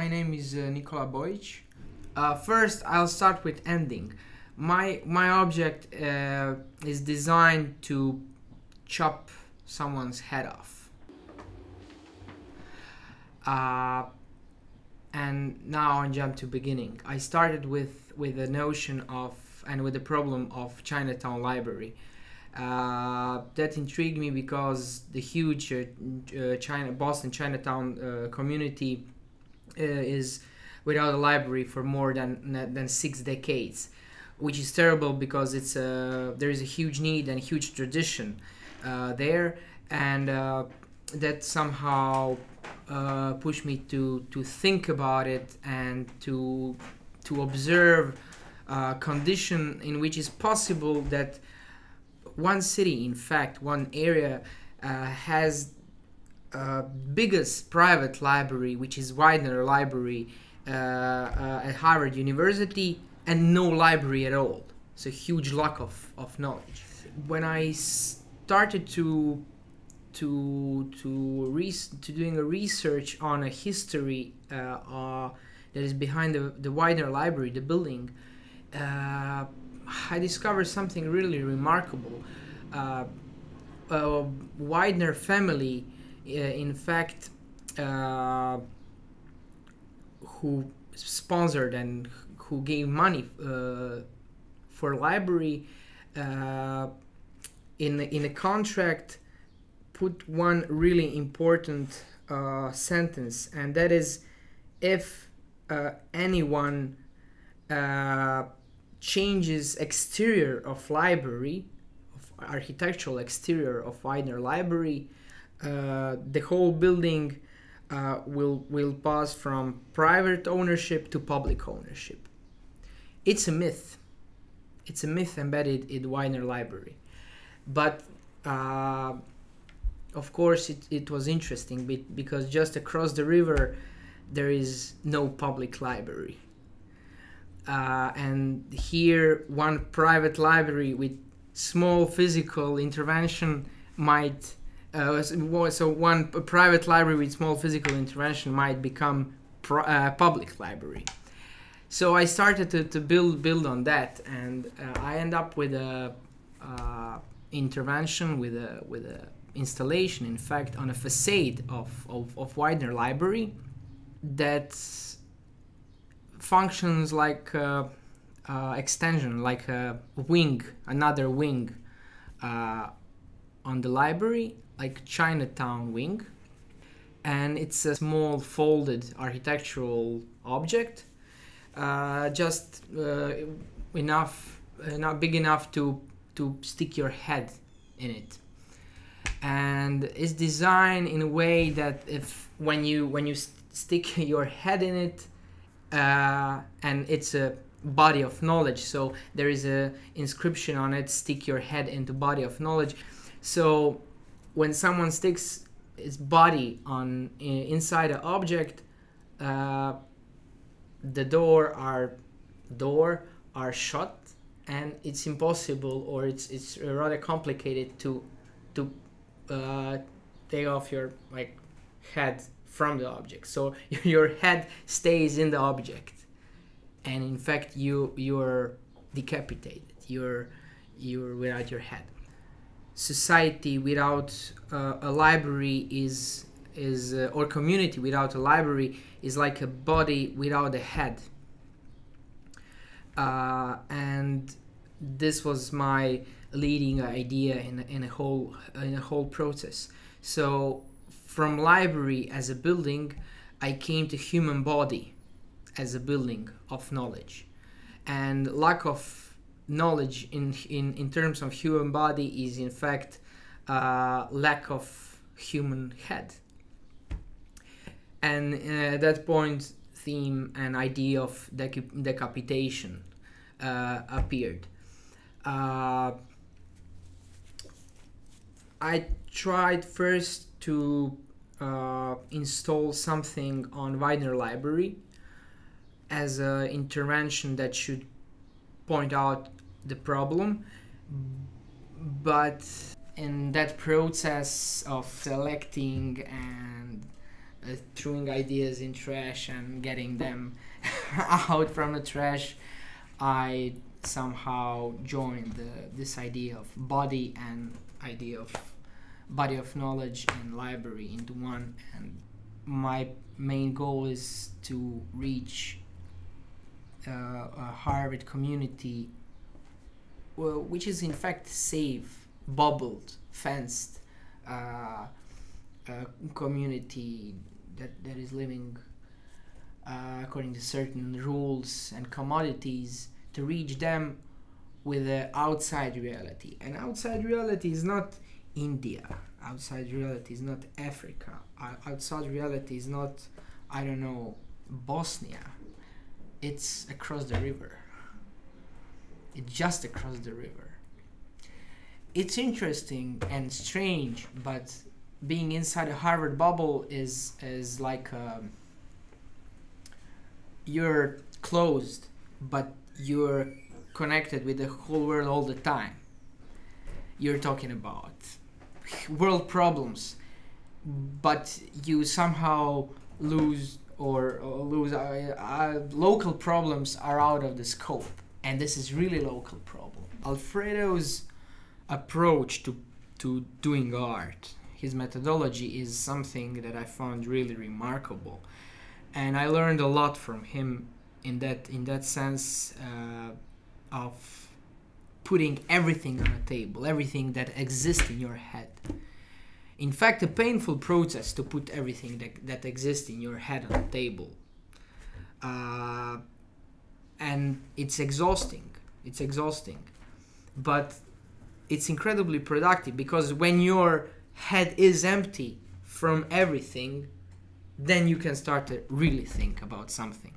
My name is Nikola. First, I'll start with ending. My object is designed to chop someone's head off. And now I jump to beginning. I started with the notion of and with the problem of Chinatown Library. That intrigued me because the huge Boston Chinatown community is without a library for more than 6 decades, which is terrible because there is a huge need and huge tradition there, and that somehow pushed me to think about it and to observe a condition in which it's possible that one city, in fact one area, has biggest private library, which is Widener Library at Harvard University, and no library at all. It's a huge lack of knowledge. When I started to doing a research on a history that is behind the Widener Library, the building, I discovered something really remarkable. Widener family, in fact, who sponsored and who gave money for library, in a contract put one really important sentence, and that is, if anyone changes exterior of library, of architectural exterior of Widener Library, the whole building will pass from private ownership to public ownership. It's a myth. It's a myth embedded in Widener Library. But of course it was interesting because just across the river there is no public library. And here one private library with small physical intervention might one private library with small physical intervention might become public library. So I started to build on that, and I end up with a intervention, with a installation, in fact, on a facade of Widener Library that functions like extension, like a wing, another wing on the library, like Chinatown wing, and it's a small folded architectural object, just not big enough to stick your head in it, and it's designed in a way that when you stick your head in it, and it's a body of knowledge, so there is a inscription on it, stick your head into body of knowledge. So when someone sticks his body inside an object, the door are shut, and it's impossible, or it's rather complicated to take off your head from the object. So your head stays in the object, and in fact you're decapitated. You're without your head. Society without a library is or community without a library is like a body without a head. And this was my leading idea in a whole process. So from library as a building, I came to human body as a building of knowledge, and lack of knowledge in terms of human body is in fact lack of human head. And at that point, theme and idea of decapitation appeared. I tried first to install something on Widener Library as an intervention that should point out the problem, but in that process of selecting and throwing ideas in trash and getting them out from the trash, I somehow joined this idea of body and idea of body of knowledge and library into one. And my main goal is to reach a Harvard community, which is in fact safe, bubbled, fenced community that is living according to certain rules and commodities, to reach them with the outside reality. And outside reality is not India, outside reality is not Africa, outside reality is not, I don't know, Bosnia. It's across the river. It's just across the river. It's interesting and strange, but being inside a Harvard bubble is like you're closed, but you're connected with the whole world all the time. You're talking about world problems, but you somehow lose local problems are out of the scope, and this is really local problem. Alfredo's approach to doing art, his methodology, is something that I found really remarkable, and I learned a lot from him in that sense of putting everything on a table, everything that exists in your head. In fact, a painful process to put everything that exists in your head on the table. And it's exhausting. But it's incredibly productive, because when your head is empty from everything, then you can start to really think about something.